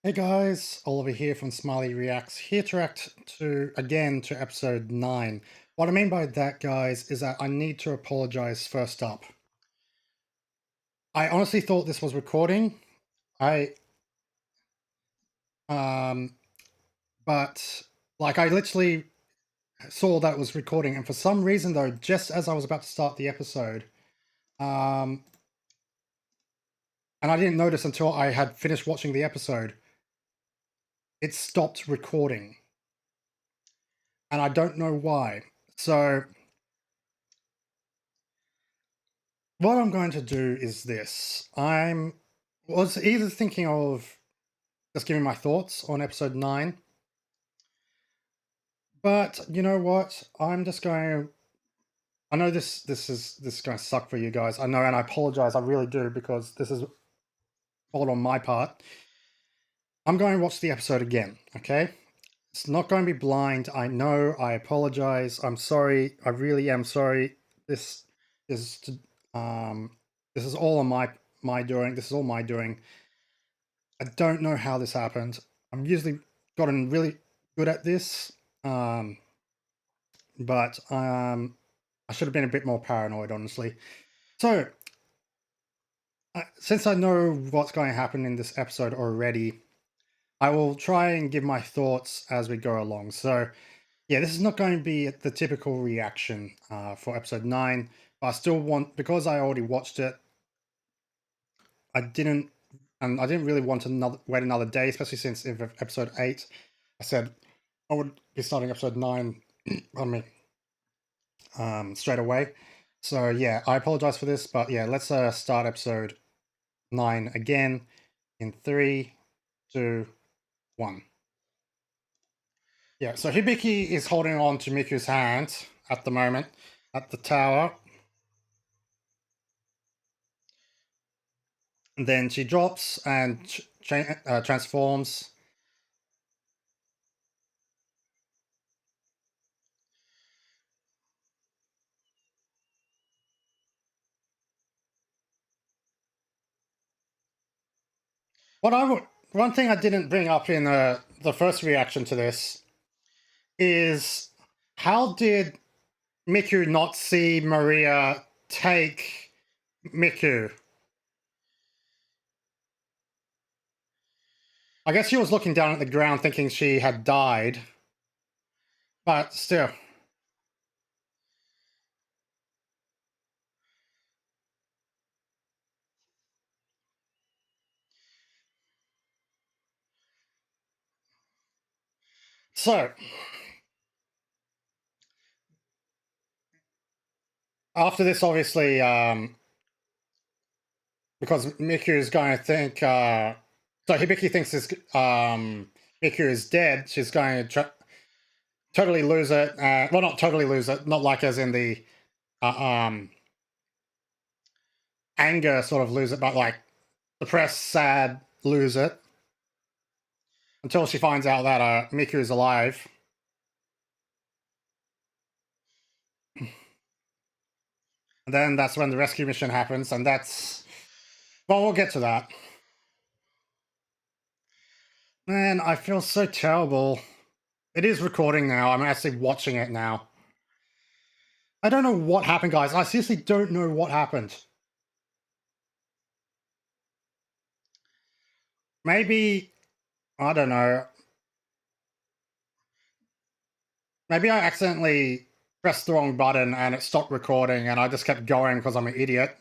Hey guys, Oliver here from Smiley Reacts, here to react to episode 9. What I mean by that, guys, is that I need to apologize first up. I honestly thought this was recording. I um but like I literally saw that it was recording, and for some reason though, just as I was about to start the episode, um and I didn't notice until I had finished watching the episode, it stopped recording. And I don't know why. So what I'm going to do is this. Was either thinking of just giving my thoughts on episode 9, but you know what? I'm just going I know this is going to suck for you guys. I know, and I apologize. I really do, because this is all on my part. I'm going to watch the episode again, okay? It's not going to be blind. I know. I apologize. I'm sorry. I really am sorry. This is um this is all on my doing. This is all my doing. I don't know how this happened. I'm usually gotten really good at this, um, but I should have been a bit more paranoid, honestly. So, since I know what's going to happen in this episode already, I will try and give my thoughts as we go along. So, yeah, this is not going to be the typical reaction for episode 9, but I still want, because I already watched it, I didn't, and I didn't really want to wait another day, especially since in episode 8, I said I would be starting episode 9, pardon me, straight away. So yeah, I apologize for this, but yeah, let's start episode 9 again in 3, 2, 1. Yeah, so Hibiki is holding on to Miku's hand at the moment at the tower. And then she drops and transforms. What I would One thing I didn't bring up in the first reaction to this is, how did Miku not see Maria take Miku? I guess she was looking down at the ground thinking she had died, but still. So, after this, obviously, because Miku is going to think, so Hibiki thinks Miku is dead, she's going to totally lose it. Well, not totally lose it, not like as in the uh, um, anger sort of lose it, but like depressed, sad, lose it, until she finds out that Miku is alive. And then that's when the rescue mission happens, and that's, well, we'll get to that. Man, I feel so terrible. It is recording now. I'm actually watching it now. I don't know what happened, guys. I seriously don't know what happened. Maybe, I don't know. Maybe I accidentally pressed the wrong button and it stopped recording and I just kept going because I'm an idiot.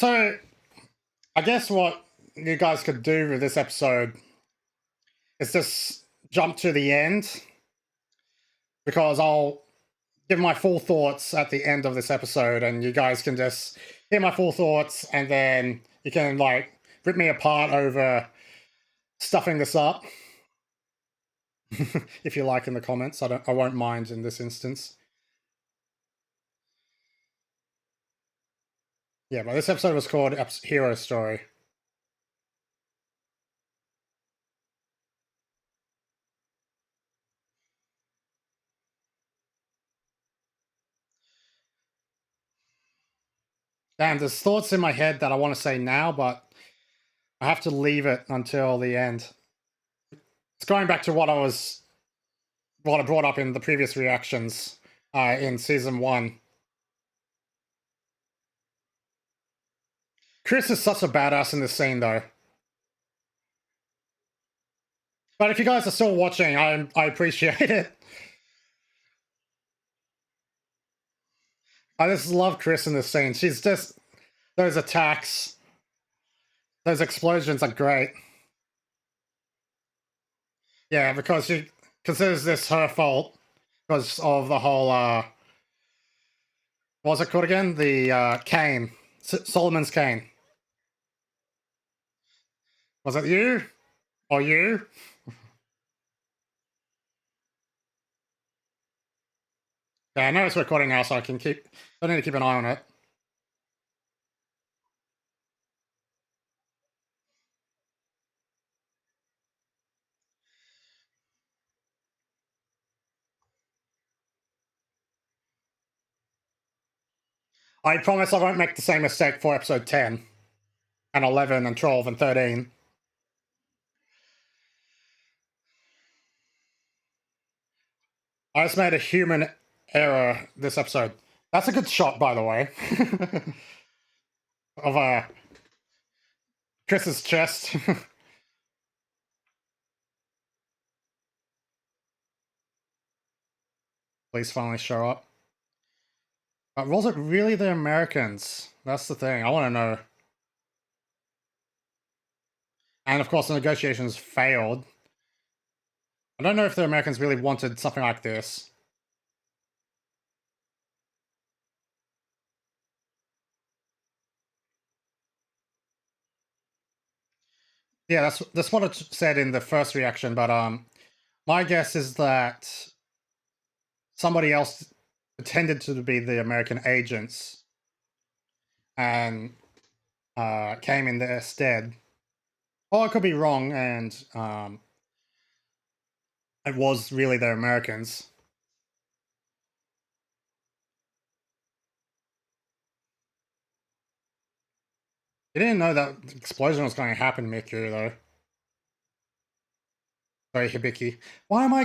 So, I guess what you guys could do with this episode is just jump to the end, because I'll give my full thoughts at the end of this episode and you guys can just hear my full thoughts, and then you can like rip me apart over stuffing this up. If you like, in the comments. I won't mind in this instance. Yeah, but this episode was called Hero Story. Damn, there's thoughts in my head that I want to say now, but I have to leave it until the end. It's going back to what I brought up in the previous reactions in season 1. Chris is such a badass in this scene, though. But if you guys are still watching, I appreciate it. I just love Chris in this scene. She's just... Those attacks, those explosions are great. Yeah, because she considers this her fault because of the whole, what was it called again? The cane. Solomon's cane. Was it you? Or you? Yeah, I know it's recording now, so I need to keep an eye on it. I promise I won't make the same mistake for episode 10 and 11 and 12 and 13. I just made a human error this episode. That's a good shot, by the way, of Chris's chest. Please finally show up. But was it really the Americans? That's the thing. I want to know. And of course, the negotiations failed. I don't know if the Americans really wanted something like this. Yeah, that's what it said in the first reaction, but my guess is that somebody else pretended to be the American agents and came in their stead. Or I could be wrong, and it was really the Americans. You didn't know that the explosion was going to happen, Miku, though. Sorry, Hibiki. Why am I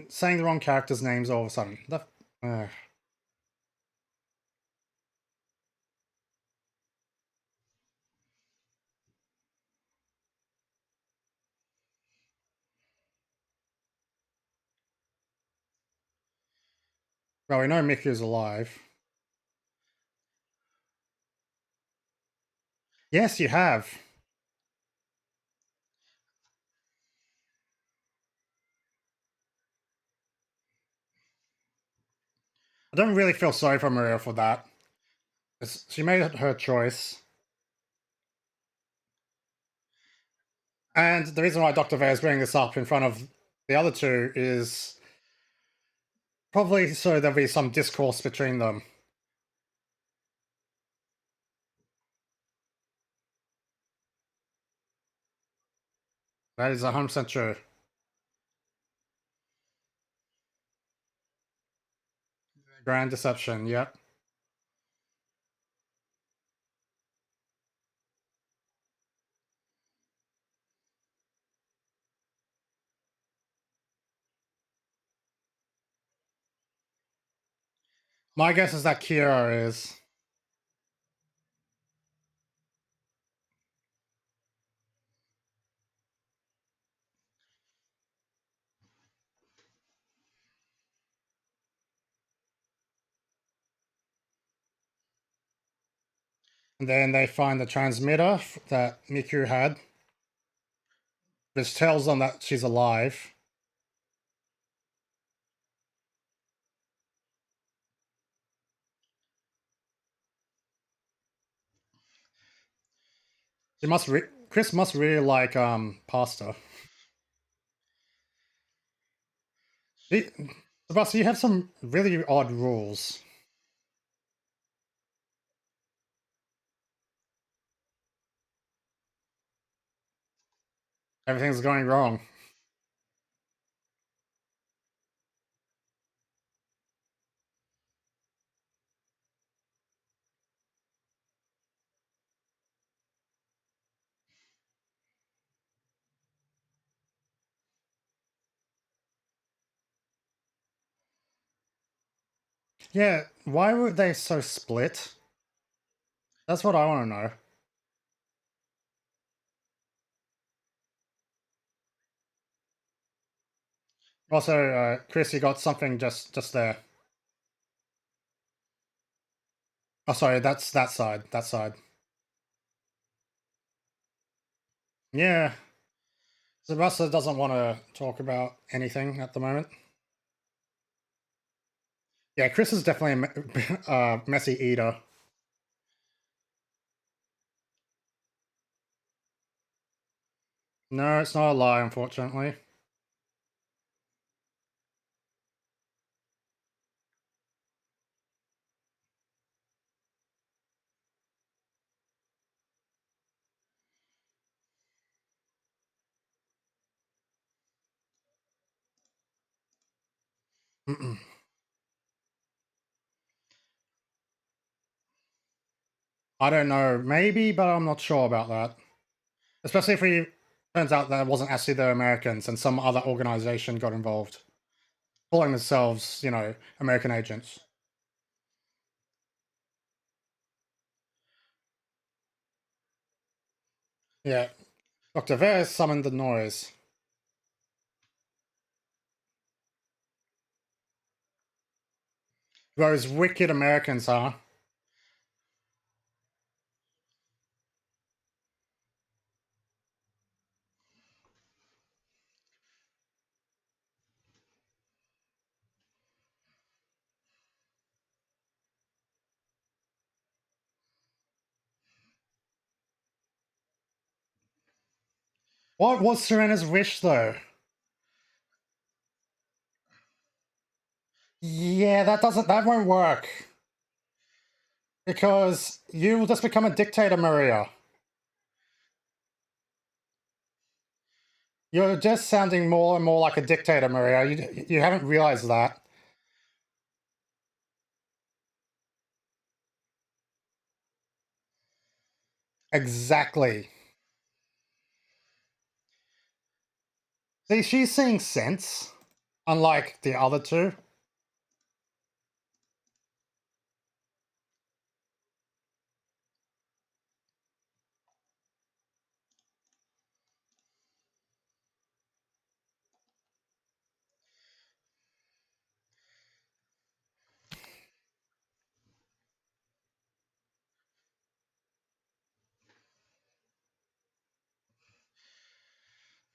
saying the wrong characters' names all of a sudden? Well, we know Miku's alive. Yes, you have. I don't really feel sorry for Maria for that. She made her choice. And the reason why Dr. Vey is bringing this up in front of the other two is probably so there'll be some discourse between them. That is 100% true. Grand deception, yep. My guess is that Kira is. And then they find the transmitter that Miku had, which tells them that she's alive. Chris must really like pasta. Sebastian, you have some really odd rules. Everything's going wrong. Yeah, why were they so split? That's what I want to know. Also, Chris, you got something just there. Oh, sorry, that's that side. That side. Yeah, Sebastian doesn't want to talk about anything at the moment. Yeah, Chris is definitely a messy eater. No, it's not a lie, unfortunately. Mm-mm. I don't know, maybe, but I'm not sure about that. Especially if it turns out that it wasn't actually the Americans and some other organization got involved, calling themselves, American agents. Yeah, Dr. Ver summoned the noise. Those wicked Americans, huh? What was Serena's wish, though? Yeah, that won't work. Because you will just become a dictator, Maria. You're just sounding more and more like a dictator, Maria. You haven't realized that. Exactly. See, she's seeing sense, unlike the other two.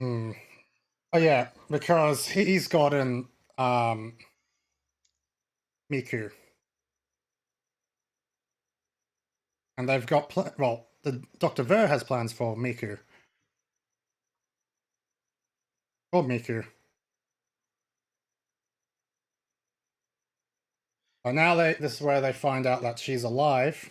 Hmm. Oh yeah, because he's gotten Miku, and they've got well, the Dr. Ver has plans for Miku. For Miku. But now this is where they find out that she's alive.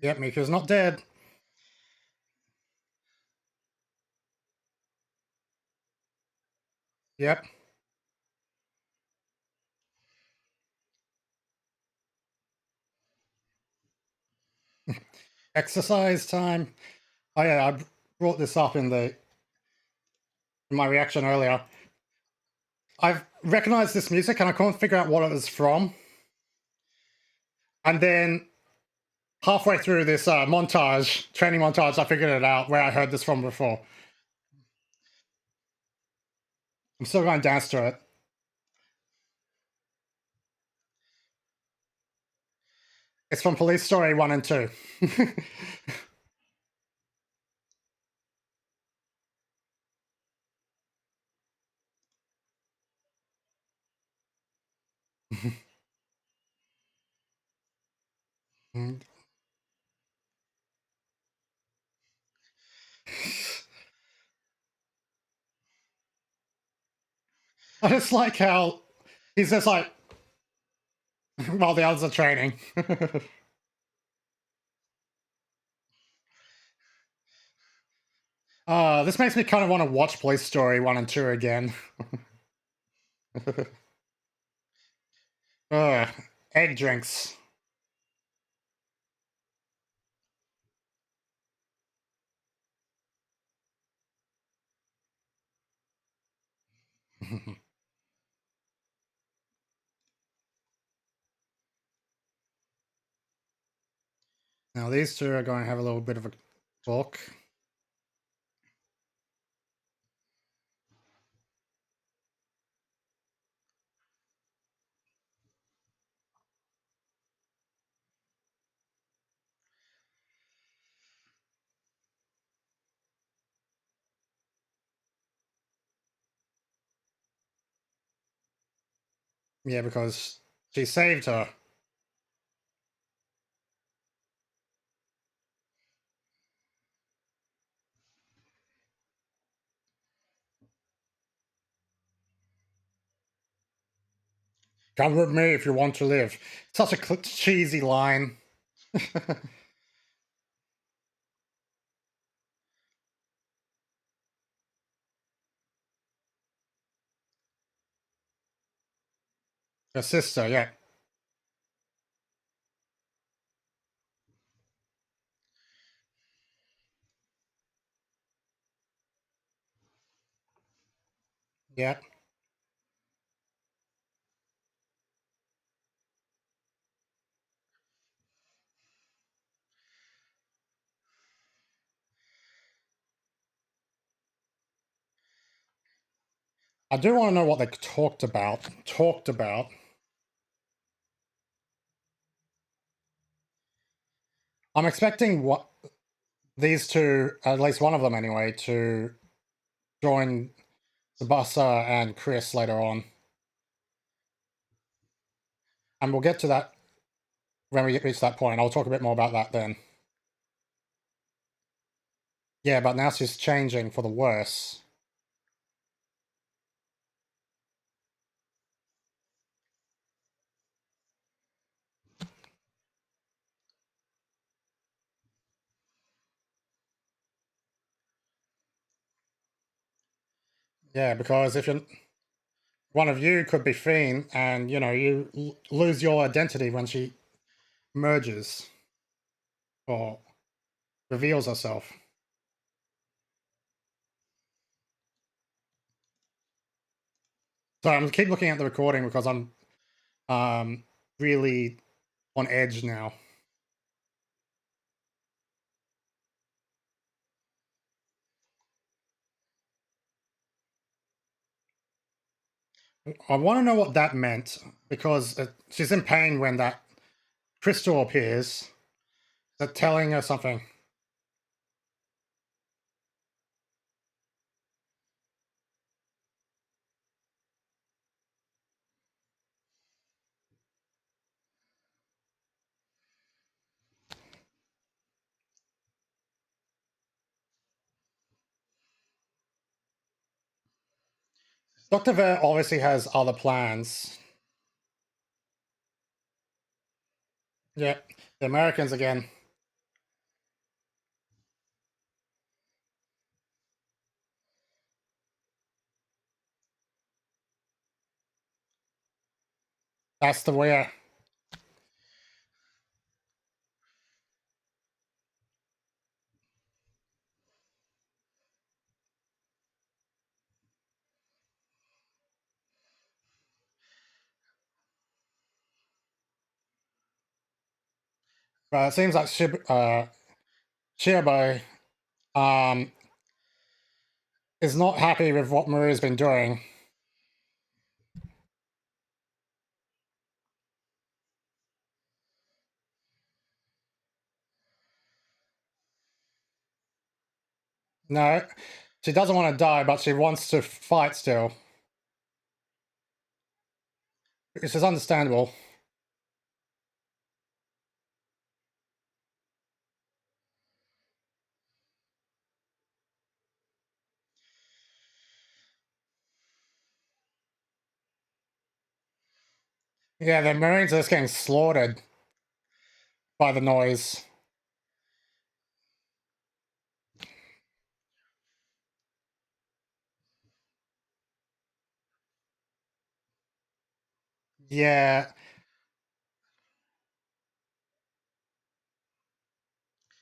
Yep, Miku's not dead. Yep. Exercise time. Oh yeah, I brought this up in my reaction earlier. I've recognized this music and I couldn't figure out what it was from. And then halfway through this training montage, I figured it out where I heard this from before. I'm still going to dance to it. It's from Police Story 1 and 2. I just like how he's just like, while the others are training. This makes me kind of want to watch Police Story 1 and 2 again. Ugh, egg drinks. Now these two are going to have a little bit of a talk. Yeah, because she saved her. Come with me if you want to live. Such a cheesy line. Her sister, yeah. Yeah. I do want to know what they talked about. I'm expecting what these two, at least one of them anyway, to join Tsubasa and Chris later on. And we'll get to that when we reach that point. I'll talk a bit more about that then. Yeah, but now she's changing for the worse. Yeah, because if you're one of you could be Fiend, and you know you lose your identity when she merges or reveals herself. So I'm keep looking at the recording because I'm really on edge now. I want to know what that meant because she's in pain when that crystal appears. That telling her something. Dr. Ver obviously has other plans. Yeah, the Americans again. That's the way. But it seems like Shirabai um, is not happy with what Maria's been doing. No, she doesn't want to die, but she wants to fight still. Which is understandable. Yeah, the Marines are just getting slaughtered by the noise. Yeah,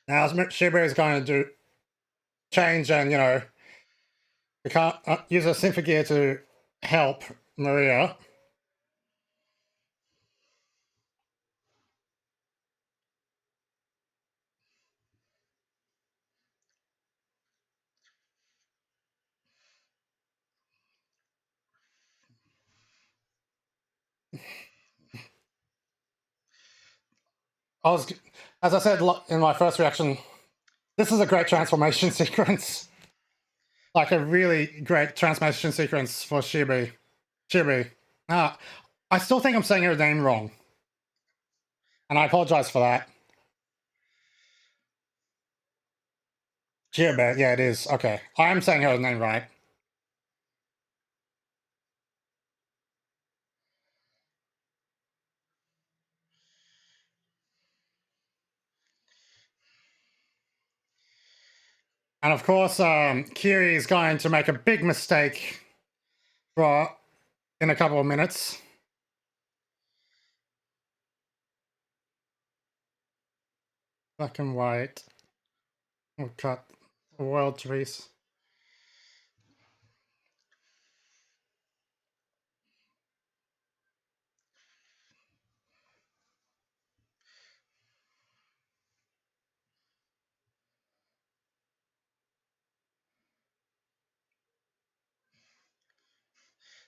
Now Shiba is going to do change, and we can't use a Symphogear to help Maria. As I said in my first reaction, this is a great transformation sequence. Like a really great transformation sequence for Shibi. I still think I'm saying her name wrong. And I apologize for that. Shibi, yeah, it is. Okay. I am saying her name right. And of course, Kiri is going to make a big mistake in a couple of minutes. Black and white. We'll cut the world trees.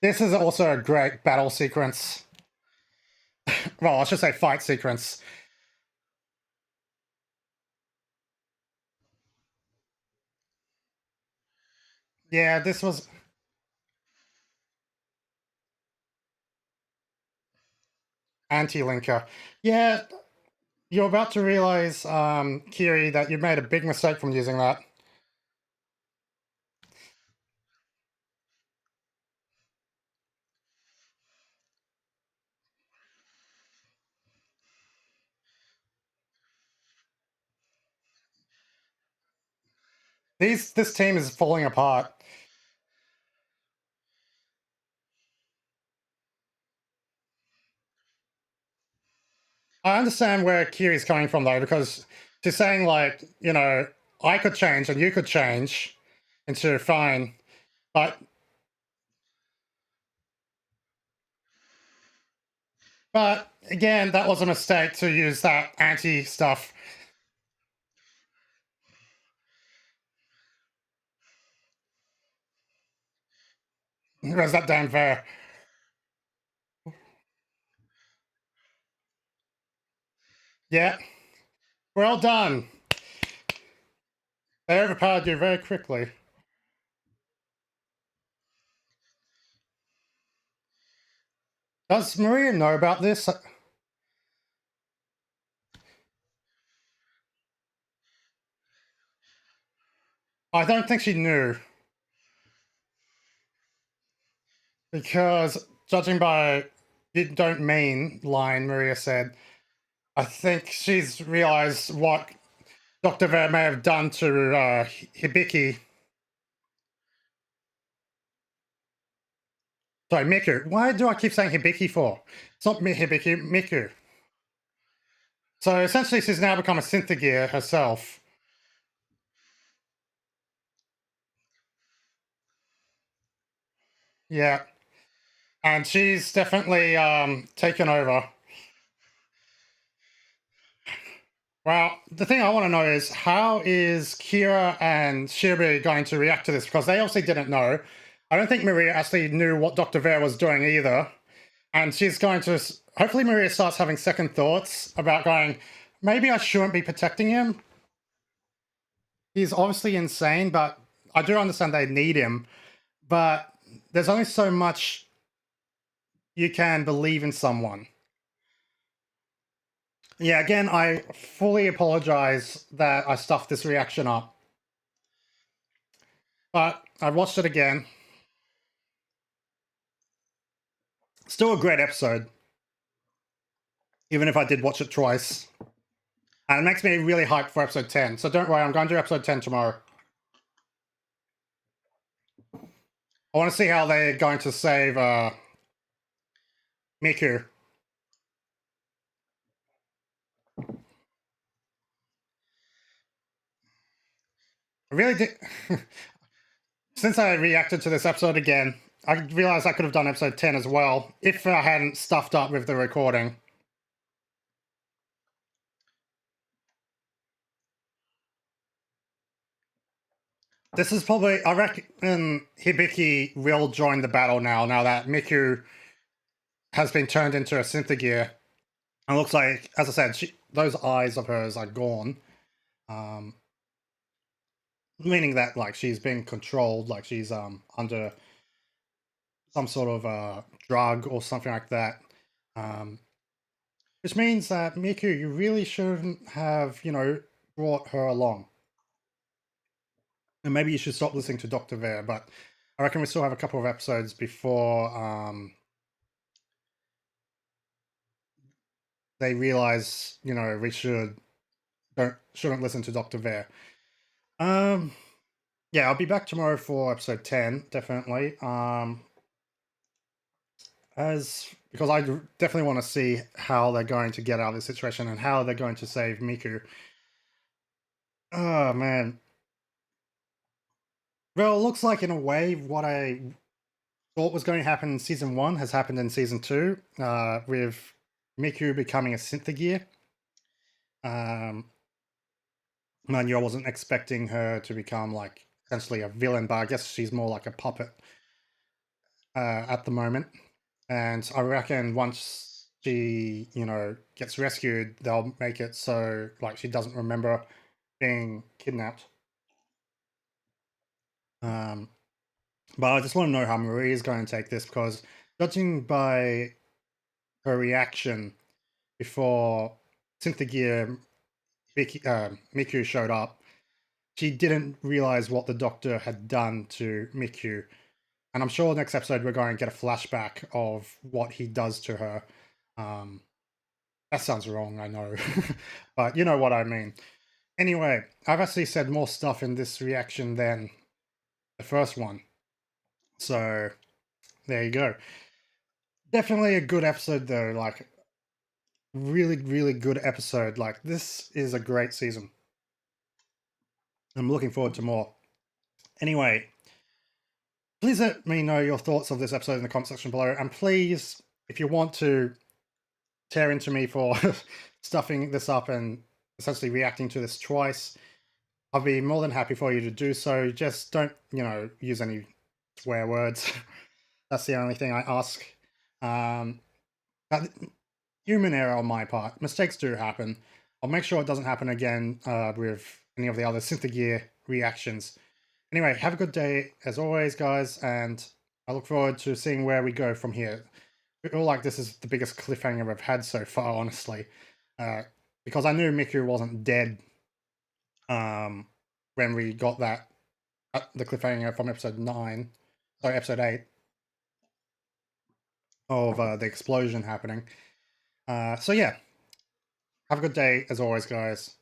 This is also a great battle sequence. Well, I should say fight sequence. Yeah, this was... Anti-linker. Yeah, you're about to realize, Kiri, that you made a big mistake from using that. This team is falling apart. I understand where Kiri's coming from, though, because she's saying, like, I could change and you could change into fine, but again, that was a mistake to use that anti stuff. Where's that damn fair? Yeah. Well done. They overpowered you very quickly. Does Maria know about this? I don't think she knew. Because judging by "you don't mean" line Maria said, I think she's realized what Dr. Ver may have done to Hibiki. Sorry, Miku. Why do I keep saying Hibiki for? It's not Hibiki, Miku. So essentially, she's now become a Symphogear herself. Yeah. And she's definitely taken over. Well, the thing I want to know is, how is Kira and Shibi going to react to this? Because they obviously didn't know. I don't think Maria actually knew what Dr. Ver was doing either. And she's going to... Hopefully Maria starts having second thoughts about going, maybe I shouldn't be protecting him. He's obviously insane, but I do understand they need him. But there's only so much you can believe in someone. Yeah, again, I fully apologize that I stuffed this reaction up. But I watched it again. Still a great episode. Even if I did watch it twice. And it makes me really hyped for episode 10. So don't worry, I'm going to do episode 10 tomorrow. I want to see how they're going to save Miku. I really did. Since I reacted to this episode again, I realized I could have done episode 10 as well if I hadn't stuffed up with the recording. This is probably, I reckon Hibiki will join the battle now that Miku has been turned into a Symphogear. And it looks like, as I said, those eyes of hers are gone. Meaning that, like, she's being controlled, like she's under some sort of drug or something like that. Which means that, Miku, you really shouldn't have, brought her along. And maybe you should stop listening to Dr. Ver, but I reckon we still have a couple of episodes before they realize, we shouldn't listen to Dr. Ver. Yeah, I'll be back tomorrow for episode 10, definitely. Because I definitely want to see how they're going to get out of this situation and how they're going to save Miku. Oh, man. Well, it looks like, in a way, what I thought was going to happen in Season 1 has happened in Season 2, with Miku becoming a Symphogear. Mind you, I wasn't expecting her to become, like, essentially a villain, but I guess she's more like a puppet at the moment. And I reckon once she, gets rescued, they'll make it so, like, she doesn't remember being kidnapped. But I just want to know how Marie is going to take this, because judging by her reaction before Symphogear Miku showed up, she didn't realize what the doctor had done to Miku. And I'm sure next episode we're going to get a flashback of what he does to her. That sounds wrong, I know. But you know what I mean. Anyway, I've actually said more stuff in this reaction than the first one. So, there you go. Definitely a good episode, though. Like, really, really good episode. Like, this is a great season. I'm looking forward to more. Anyway, please let me know your thoughts of this episode in the comment section below. And please, if you want to tear into me for stuffing this up and essentially reacting to this twice, I'll be more than happy for you to do so. Just don't, use any swear words. That's the only thing I ask. But human error on my part. Mistakes do happen. I'll make sure it doesn't happen again with any of the other Symphogear reactions. Anyway, have a good day as always, guys, and I look forward to seeing where we go from here. I feel like this is the biggest cliffhanger I've had so far, honestly. Because I knew Miku wasn't dead when we got that the cliffhanger from episode 9, sorry, episode 8 of the explosion happening. So yeah, have a good day as always, guys.